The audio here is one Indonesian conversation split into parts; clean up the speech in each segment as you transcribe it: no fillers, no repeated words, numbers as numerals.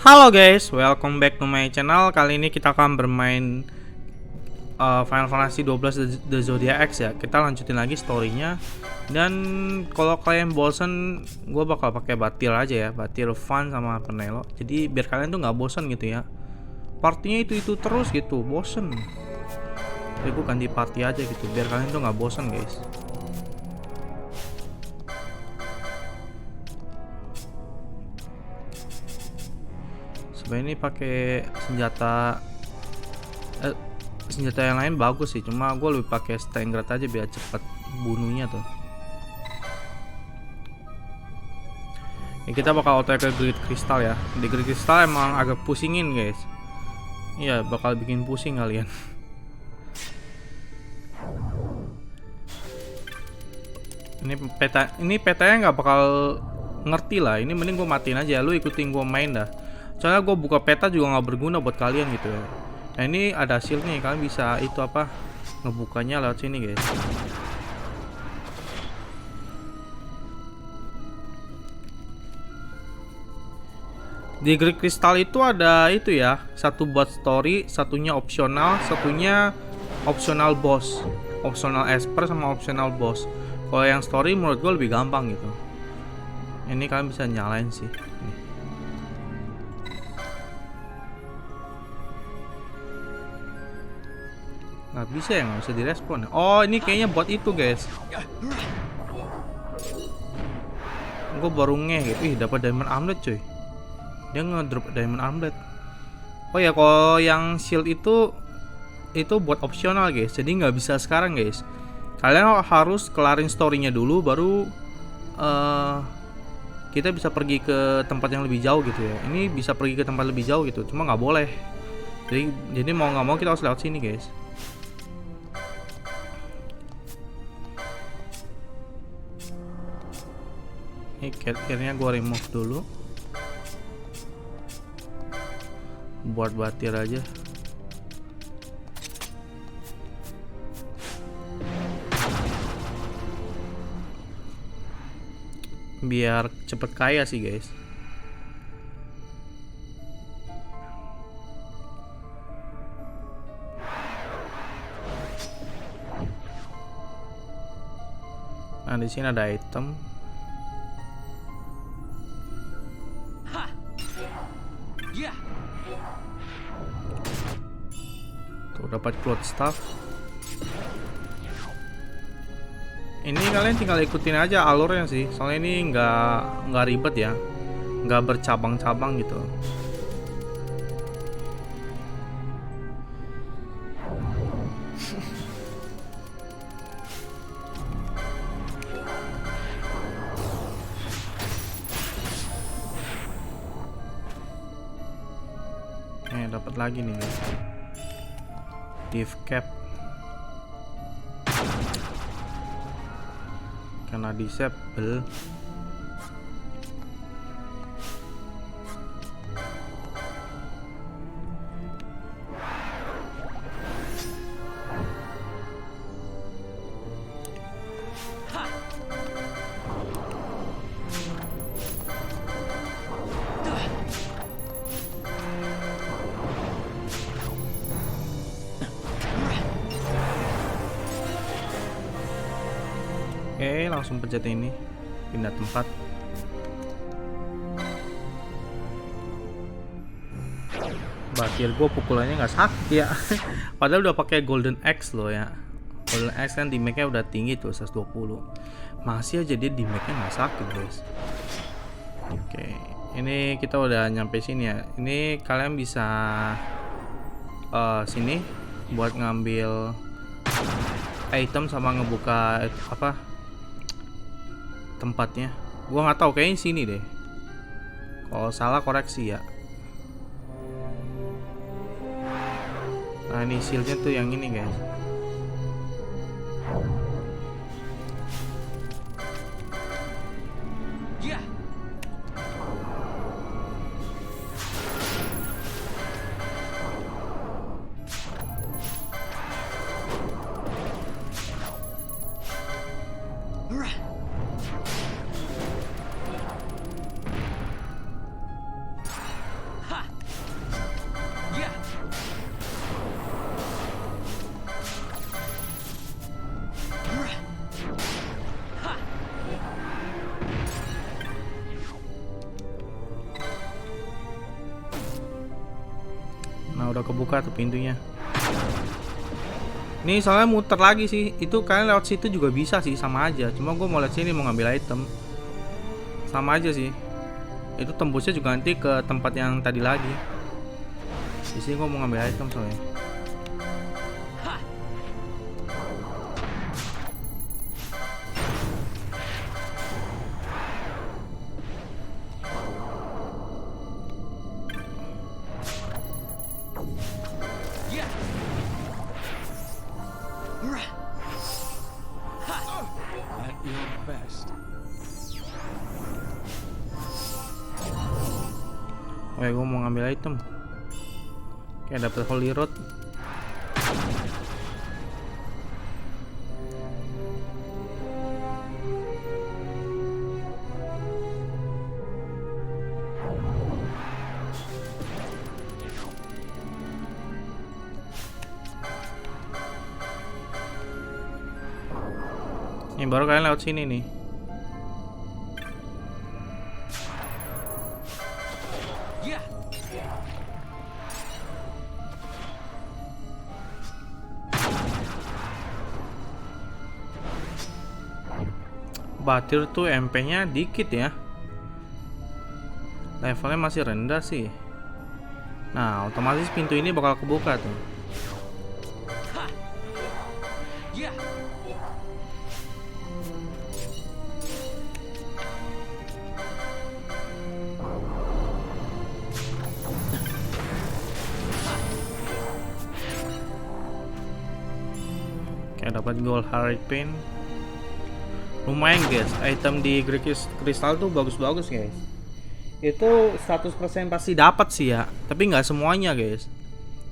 Halo guys, welcome back to my channel. Kali ini kita akan bermain Final Fantasy 12 The Zodiac ya. Kita lanjutin lagi storynya. Dan kalau kalian bosen, gue bakal pakai batil aja ya, batil fun sama penelo. Jadi biar kalian tuh nggak bosen gitu ya. Partinya itu terus gitu, bosen. Jadi gue ganti party aja gitu, biar kalian tuh nggak bosen guys. Sebenarnya ini pakai senjata yang lain bagus sih, cuma gue lebih pakai Stengrat aja biar cepet bunuhnya tuh. Ini kita bakal auto ke Grid Crystal ya. Di Grid Crystal emang agak pusingin guys. Iya, bakal bikin pusing kalian. Ini petanya nggak bakal ngerti lah. Ini mending gue matiin aja, lu ikutin gue main dah. Soalnya gue buka peta juga nggak berguna buat kalian gitu ya. Nah ini ada shield nih, kalian bisa itu apa, ngebukanya lewat sini guys. Di Great Crystal itu ada itu ya, satu buat story, satunya opsional, satunya opsional boss, opsional Esper sama opsional boss. Kalau yang story menurut gue lebih gampang gitu. Ini kalian bisa nyalain sih. Nih. Nggak bisa ya, nggak bisa direspon. Oh ini kayaknya buat itu guys. Gue baru gitu. Ih dapat diamond armlet cuy. Dia ngedrop diamond armlet. Oh ya, kalau yang shield itu buat opsional guys. Jadi nggak bisa sekarang guys. Kalian harus kelarin storynya dulu, baru kita bisa pergi ke tempat yang lebih jauh gitu ya. Ini bisa pergi ke tempat lebih jauh gitu, cuma nggak boleh. Jadi mau nggak mau kita harus lewat sini guys. Ini akhirnya gue remove dulu buat batir aja. Biar cepet kaya sih guys. Nah di sini ada item. Tuh dapat cloth staff. Ini kalian tinggal ikutin aja alurnya sih, soalnya ini nggak ribet ya, nggak bercabang-cabang gitu. Dapat lagi nih guys, div cap. Karena disable. Oke, langsung pencet ini, pindah tempat. Batir gue pukulannya nggak sakit ya. Padahal udah pakai golden axe loh ya. Golden axe kan damage-nya udah tinggi tuh, 120. Masih aja dia damage-nya nggak sakit guys. Oke, ini kita udah nyampe sini ya. Ini kalian bisa sini buat ngambil item sama ngebuka apa tempatnya. Gua nggak tahu, kayaknya sini deh. Kalau salah koreksi ya. Nah ini shieldnya tuh yang ini guys. Nah, udah kebuka tuh pintunya. Nih soalnya muter lagi sih. Itu kalian lewat situ juga bisa sih, sama aja. Cuma gue mau lihat sini mau ngambil item. Sama aja sih. Itu tembusnya juga nanti ke tempat yang tadi lagi. Di sini gue mau ngambil item soalnya. Oke, gue mau ngambil item. Kayak dapet holy road. Ini baru kalian lewat sini nih. Batir tuh MP-nya dikit ya. Levelnya masih rendah sih. Nah, otomatis pintu ini bakal kebuka tuh. Kayak dapat gold hurricane. Lumayan guys, item di Greek Crystal tuh bagus-bagus guys. Itu 100% pasti dapat sih ya, tapi nggak semuanya guys.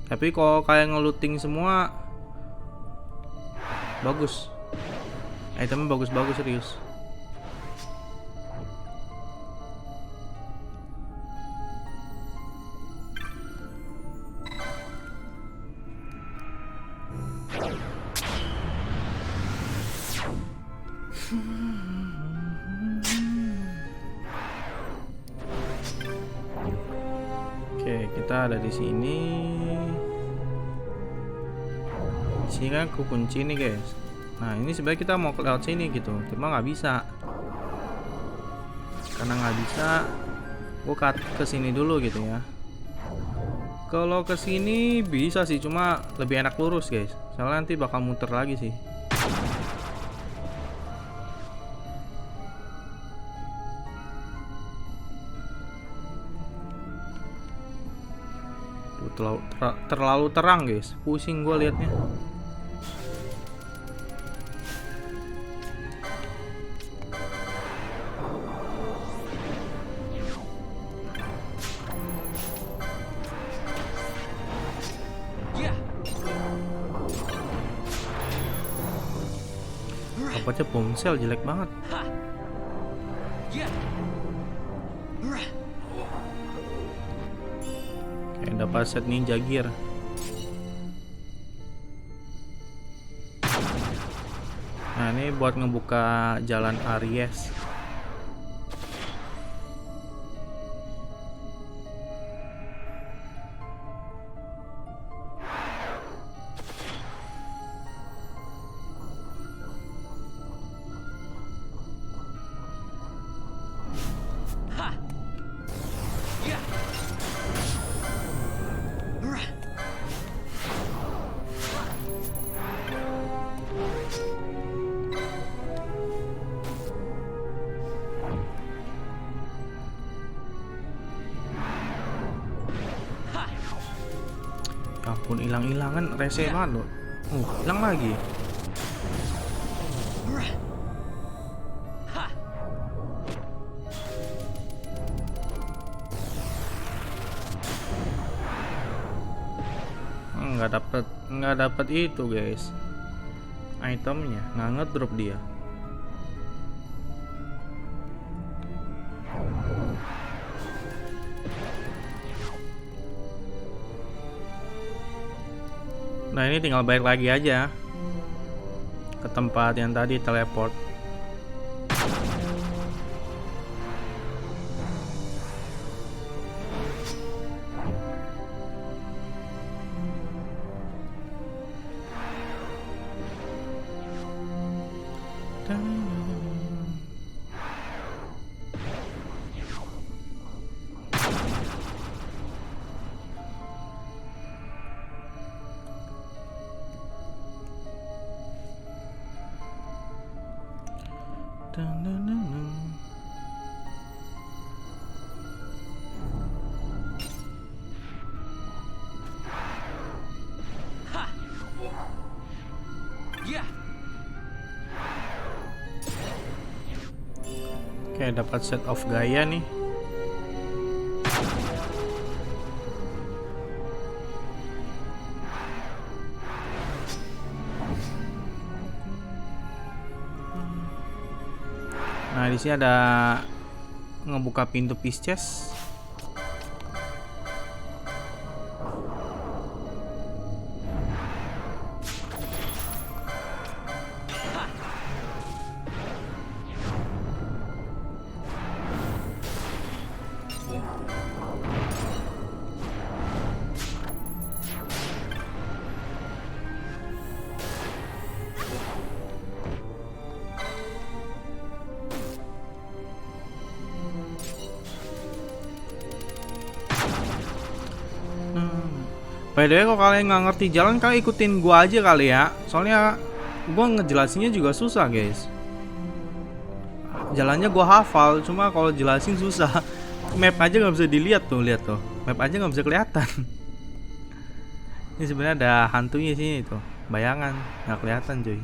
Tapi kalau kalian ngeluting semua bagus. Itemnya bagus-bagus serius. Oke, kita ada di sini. Di sini kan kekunci nih guys. Nah, ini sebenarnya kita mau lewat sini gitu, cuma nggak bisa. Karena nggak bisa, gue cut ke sini dulu gitu ya. Kalau ke sini bisa sih, cuma lebih enak lurus guys. Soalnya nanti bakal muter lagi sih. Terlalu terang guys, pusing gue liatnya. Apanya ponsel jelek banget. Kayak dapat set ninja gear. Nah, ini buat ngebuka jalan Aries. Ampun, hilang-hilangan rese banget loh. Hilang lagi. Nggak dapet itu guys. Itemnya nggak ngedrop dia. Nah, ini tinggal balik lagi aja ke tempat yang tadi teleport. Oke, dapat set of gaya nih. Nah, di sini ada ngebuka pintu Pisces. By the way, kalau kalian nggak ngerti jalan, kalian ikutin gua aja kali ya. Soalnya gua ngejelasinnya juga susah, guys. Jalannya gua hafal, cuma kalau jelasin susah. Map aja nggak bisa dilihat tuh, lihat tuh. Map aja nggak bisa kelihatan. Ini sebenarnya ada hantunya sini tuh, bayangan nggak kelihatan, cuy.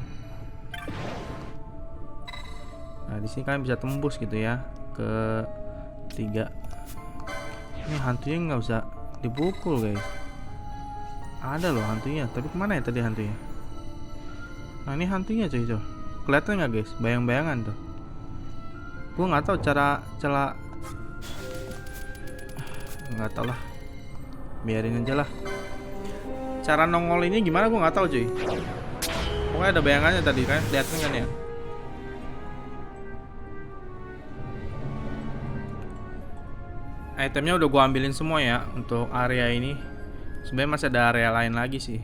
Nah, di sini kalian bisa tembus gitu ya ke 3. Ini hantunya nggak bisa dipukul, guys. Ada loh hantunya, tapi kemana ya tadi hantunya? Nah, ini hantunya cuy, tuh. Kelihatan nggak, guys? Bayang-bayangan tuh. Gue nggak tahu cara nggak tahu lah. Biarin aja lah. Cara nongol ini gimana gue nggak tahu, cuy. Pokoknya ada bayangannya tadi kan, kelihatan kan ya? Itemnya udah gue ambilin semua ya untuk area ini. Sebenarnya masih ada area lain lagi sih.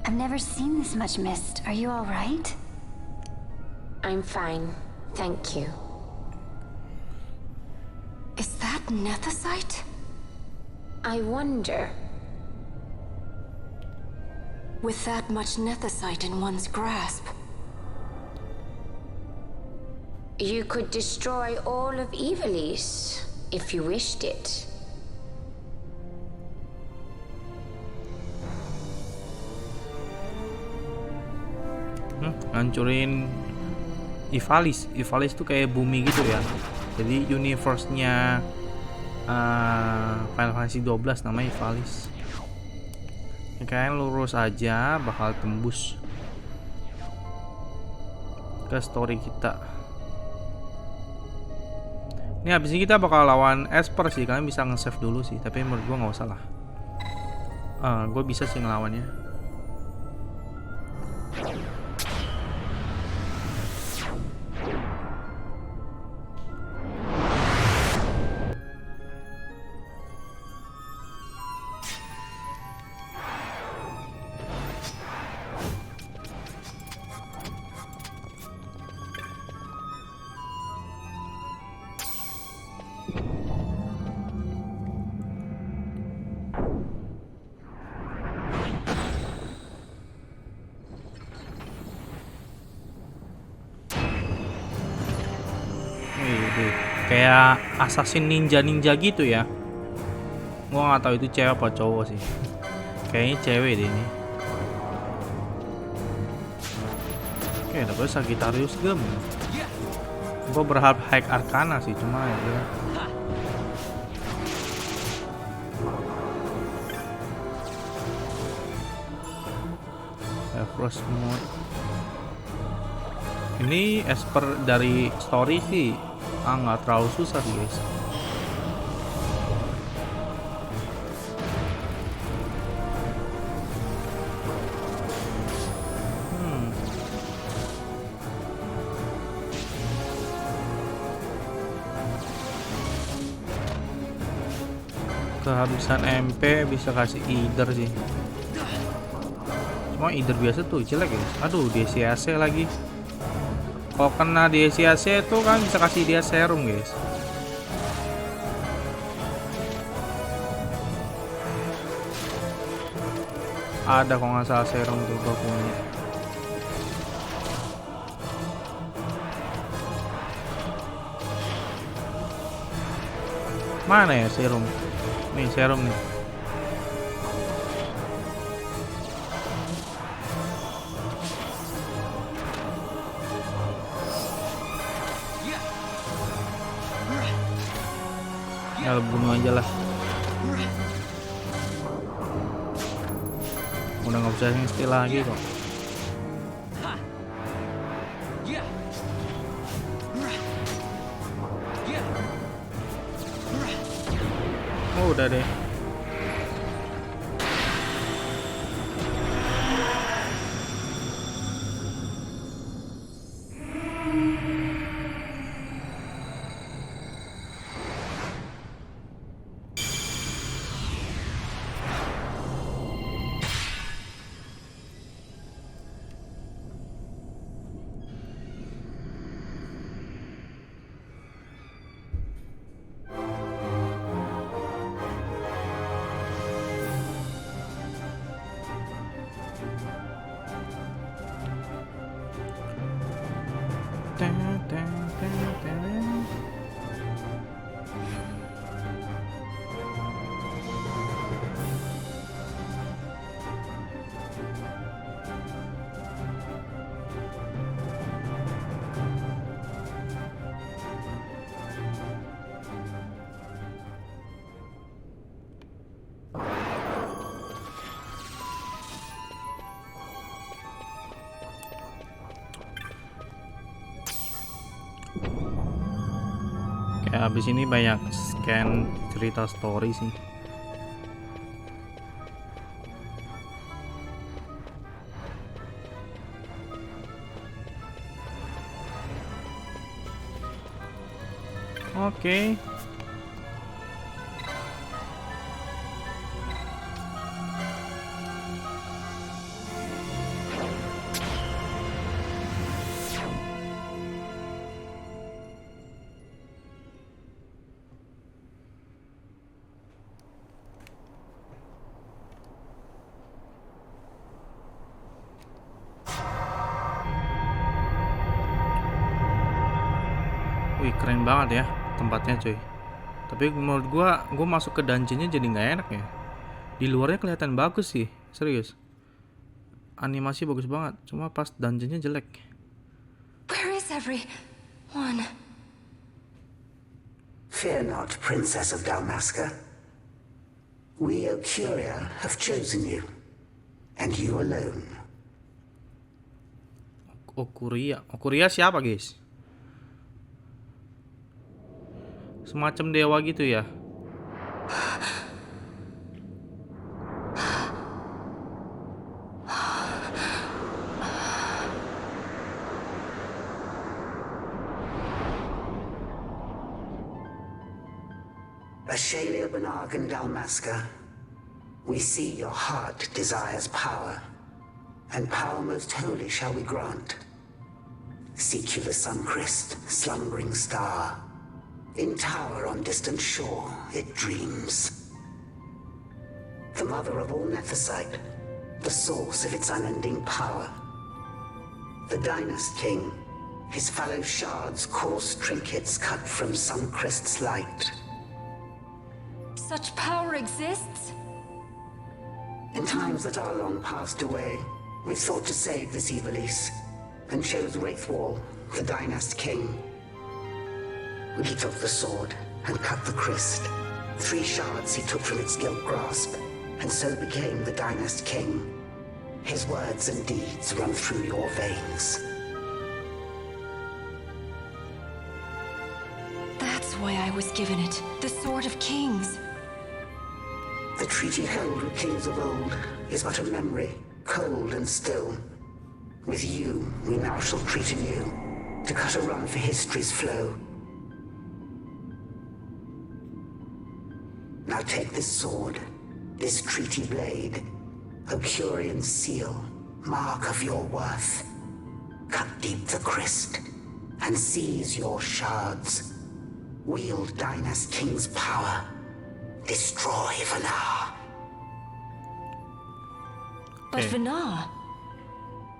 I've never seen this much mist. Are you all right? I'm fine, thank you. Is that nethicite? I wonder. With that much nethicite in one's grasp, You could destroy all of Evilise if you wished it. Ngancurin Ivalice. Ivalice tuh kayak bumi gitu ya. Jadi universe-nya Final Fantasy 12 namanya Ivalice. Ya, kalian lurus aja bakal tembus ke story kita. Ini habis ini kita bakal lawan Esper sih. Kalian bisa nge-save dulu sih, tapi menurut gua nggak usah lah. Gue bisa sih ngelawannya. Kayak assassin ninja gitu ya. Gua nggak tahu itu cewek apa cowok sih. Kayaknya cewek deh ini. Oke, dapet Sagittarius gem. Gua berharap hack Arcana sih, cuma ya. Frost mode. Ini Esper dari story sih. Nggak terlalu susah sih, guys. Kehabisan MP bisa kasih either sih. Cuma either biasa tuh jelek, guys. Aduh, dia sia-sia lagi. Kalau kena di XII itu kan bisa kasih dia serum, guys. Ada kok nggak salah serum tuh gua punya. Mana ya serum? Nih serum nih. Ya bunuh aja lah. Udah nggak bisa nge-steal lagi kok. Oh, udah deh. Kayak abis ini banyak scan cerita story sih. Oke. Wih, keren banget ya tempatnya cuy. Tapi menurut gua masuk ke dungeonnya jadi nggak enak ya. Di luarnya kelihatan bagus sih, serius. Animasi bagus banget, cuma pas dungeonnya jelek. Where is everyone? Fear not, Princess of Dalmasca. We, Ocuria, have chosen you, and you alone. Okuria siapa guys? Semacam dewa gitu ya. Ashalia Benarg and Dalmasca, we see your heart desires power, and power most holy shall we grant. Seek you the sun-crest, slumbering star. In tower on distant shore, it dreams. The mother of all Nephesite, the source of its unending power. The Dynast King, his fallow shards coarse trinkets cut from Suncrest's light. Such power exists? In times that are long passed away, we sought to save this Evilise, and chose Wraithwall, the Dynast King. He took the sword and cut the crest. 3 shards he took from its gilt grasp, and so became the Dynast King. His words and deeds run through your veins. That's why I was given it. The Sword of Kings. The treaty held with kings of old is but a memory, cold and still. With you, we now shall treat anew, to cut a run for history's flow. Now take this sword, this treaty blade, Ocurian seal, mark of your worth. Cut deep the crest, and seize your shards. Wield Dynast King's power. Destroy Valar. But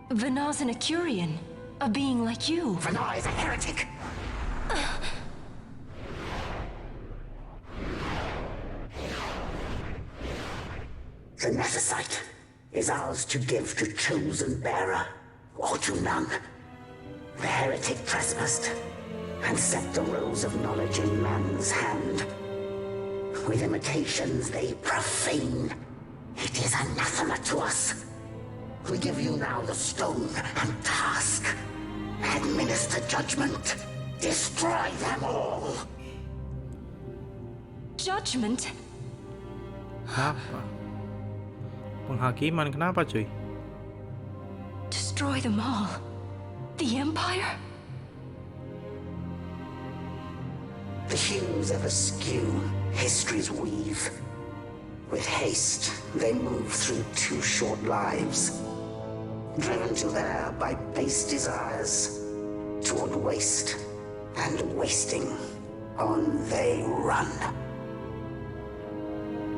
Vanar's an Ecurian, a being like you. Vanar is a heretic. The Necessite is ours to give to chosen bearer, or to none. The heretic trespassed, and set the rose of knowledge in man's hand. With imitations they profane. It is anathema to us. We give you now the stone and task. Administer judgment. Destroy them all. Judgment? Kenapa? Penghakiman kenapa cuy? Destroy them all? The Empire? The hues ever skew history's weave. With haste, they move through too short lives. Driven to there by base desires, toward waste, and wasting, on they run.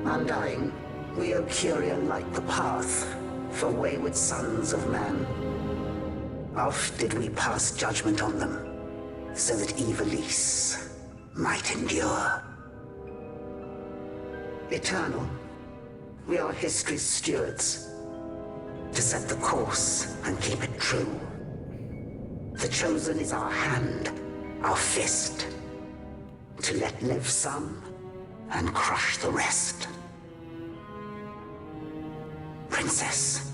Undying, we Ecurian light the path for wayward sons of man. Oft did we pass judgment on them, so that Evilise might endure. Eternal, we are history's stewards, to set the course and keep it true. The chosen is our hand, our fist, to let live some and crush the rest. Princess,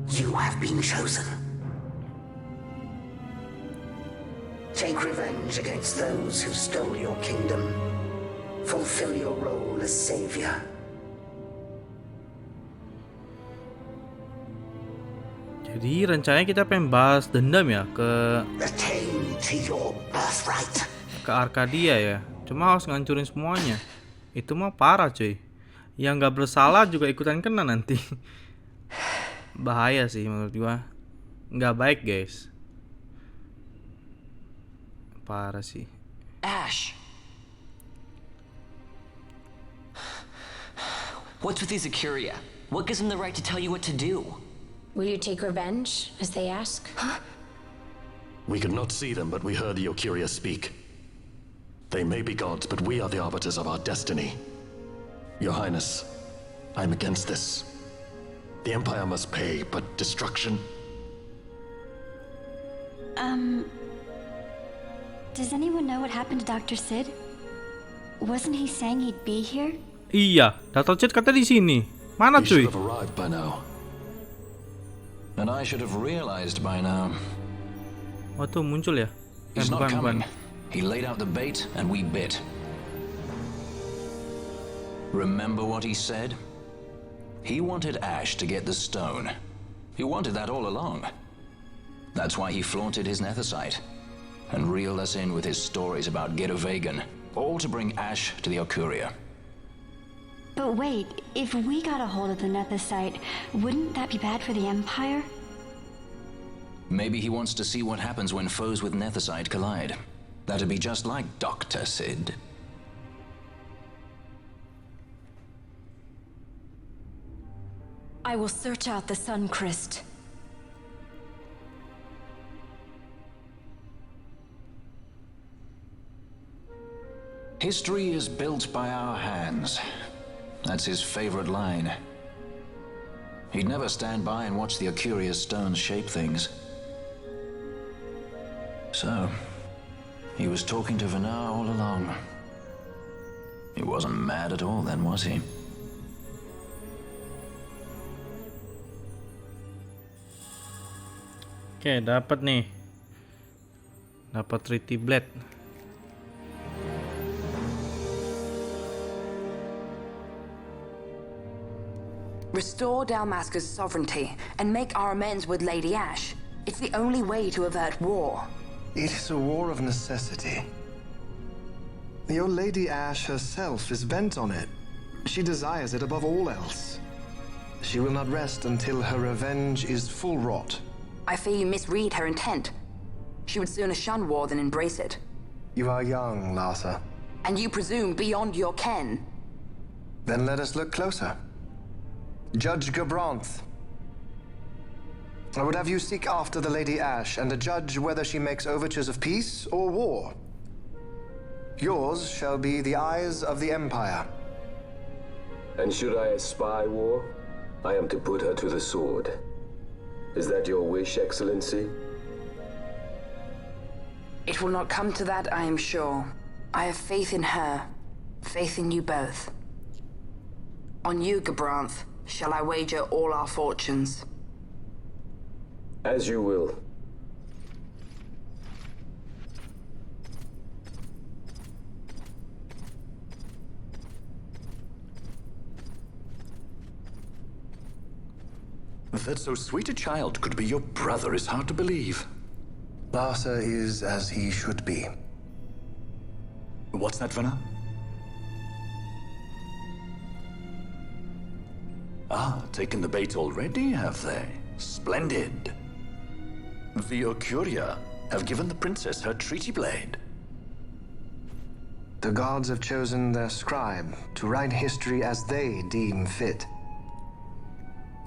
you have been chosen. Take revenge against those who stole your kingdom. Fulfill your role as savior. Jadi rencananya kita pengen bahas dendam ya ke Attain to your birthright. Arcadia ya. Cuma harus ngancurin semuanya. Itu mah parah cuy. Yang nggak bersalah juga ikutan kena nanti. Bahaya sih menurut gua. Nggak baik guys. Parah sih. Ash. What's with these Ecuria? What gives them the right to tell you what to do? Will you take revenge, as they ask? We could not see them, but we heard the Ecuria speak. They may be gods, but we are the arbiters of our destiny. Your Highness, I'm against this. The Empire must pay, but destruction? Does anyone know what happened to Dr. Sid? Wasn't he saying he'd be here? Iya, Dr. Cid kata di sini. Mana He should cuy? have arrived by now. And I should have realized by now. Oh tuh muncul ya? He's not Bukan. coming. He laid out the bait and we bit. Remember what he said? He wanted Ash to get the stone. He wanted that all along. That's why he flaunted his nethicite and reeled us in with his stories about Gidovagan, all to bring Ash to the Ecuria. But wait, if we got a hold of the nethicite, wouldn't that be bad for the Empire? Maybe he wants to see what happens when foes with nethicite collide. That'd be just like Dr. Sid. I will search out the Sun Crest. History is built by our hands. That's his favorite line. He'd never stand by and watch the Ecuria stones shape things. So, he was talking to Vanar all along. He wasn't mad at all then, was he? Oke, dapat nih. Dapat Treaty Blade. Restore Dalmasca's sovereignty and make our amends with Lady Ash. It's the only way to avert war. It is a war of necessity. Your Lady Ash herself is bent on it. She desires it above all else. She will not rest until her revenge is full wrought. I fear you misread her intent. She would sooner shun war than embrace it. You are young, Larsa. And you presume beyond your ken. Then let us look closer. Judge Gabranth, I would have you seek after the Lady Ash and judge whether she makes overtures of peace or war. Yours shall be the eyes of the Empire. And should I espy war, I am to put her to the sword. Is that your wish, Excellency? It will not come to that, I am sure. I have faith in her, faith in you both. On you, Gabranth, shall I wager all our fortunes? As you will. That so sweet a child could be your brother is hard to believe. Larsa is as he should be. What's that, Vanna? Ah, taken the bait already, have they? Splendid. The Ocuria have given the princess her treaty blade. The gods have chosen their scribe to write history as they deem fit.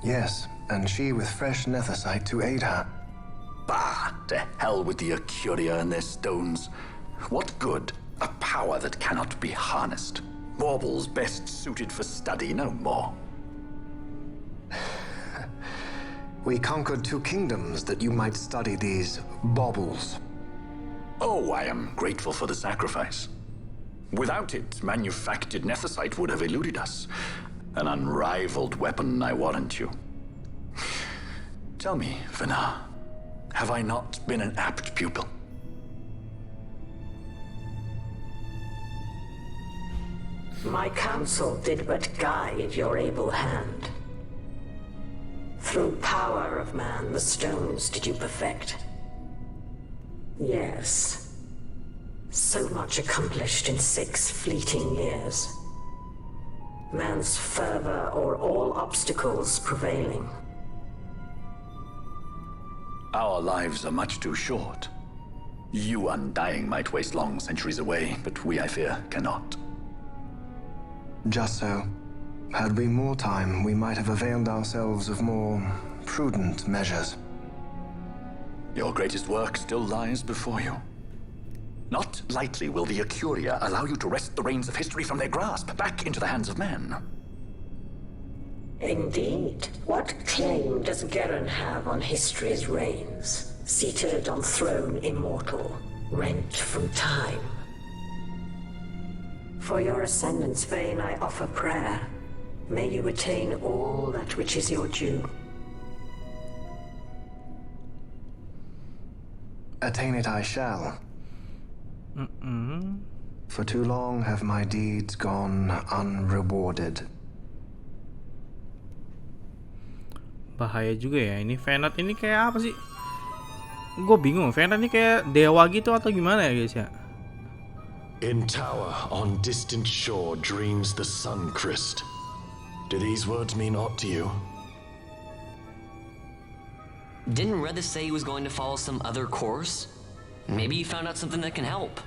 Yes, and she with fresh nethicite to aid her. Bah! To hell with the Ocuria and their stones. What good? A power that cannot be harnessed. Baubles best suited for study, no more. We conquered 2 kingdoms that you might study these baubles. Oh, I am grateful for the sacrifice. Without it, manufactured nethicite would have eluded us. An unrivaled weapon, I warrant you. Tell me, Vanna, have I not been an apt pupil? My counsel did but guide your able hand. Through power of man, the stones did you perfect. Yes. So much accomplished in 6 fleeting years. Man's fervor o'er all obstacles prevailing. Our lives are much too short. You undying might waste long centuries away, but we, I fear, cannot. Just so. Had we more time, we might have availed ourselves of more prudent measures. Your greatest work still lies before you. Not lightly will the Ocuria allow you to wrest the reins of history from their grasp, back into the hands of men. Indeed. What claim does Geren have on history's reins? Seated on throne immortal, rent from time. For your ascendant's vein I offer prayer. May you attain all that which is your due. Attain it I shall. For too long have my deeds gone unrewarded. Bahaya juga ya, ini Venat ini kayak apa sih? Gue bingung, Venat ini kayak dewa gitu atau gimana ya guys ya? In tower on distant shore dreams the sun Christ. Do these words mean aught to you? Didn't Redis say he was going to follow some other course? Maybe he found out something that can help.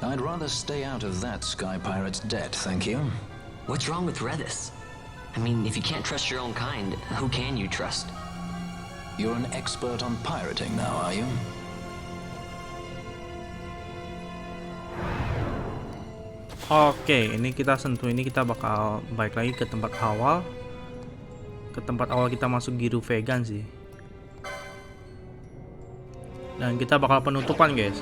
I'd rather stay out of that sky pirate's debt, thank you. What's wrong with Redis? I mean, if you can't trust your own kind, who can you trust? You're an expert on pirating now, are you? Oke, ini kita sentuh, ini kita bakal balik lagi ke tempat awal. Ke tempat awal kita masuk Giru Vegan sih. Dan kita bakal penutupan guys.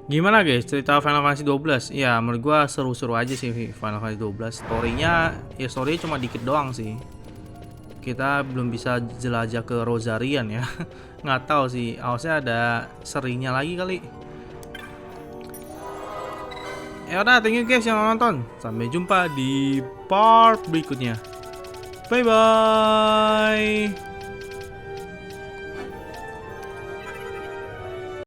Gimana guys cerita Final Fantasy 12? Ya menurut gua seru-seru aja sih Final Fantasy 12. Storynya cuma dikit doang sih. Kita belum bisa jelajah ke Rosarian ya. Nggak tahu sih, harusnya ada serinya lagi kali. Ya udah, thank you guys yang nonton. Sampai jumpa di part berikutnya. Bye bye.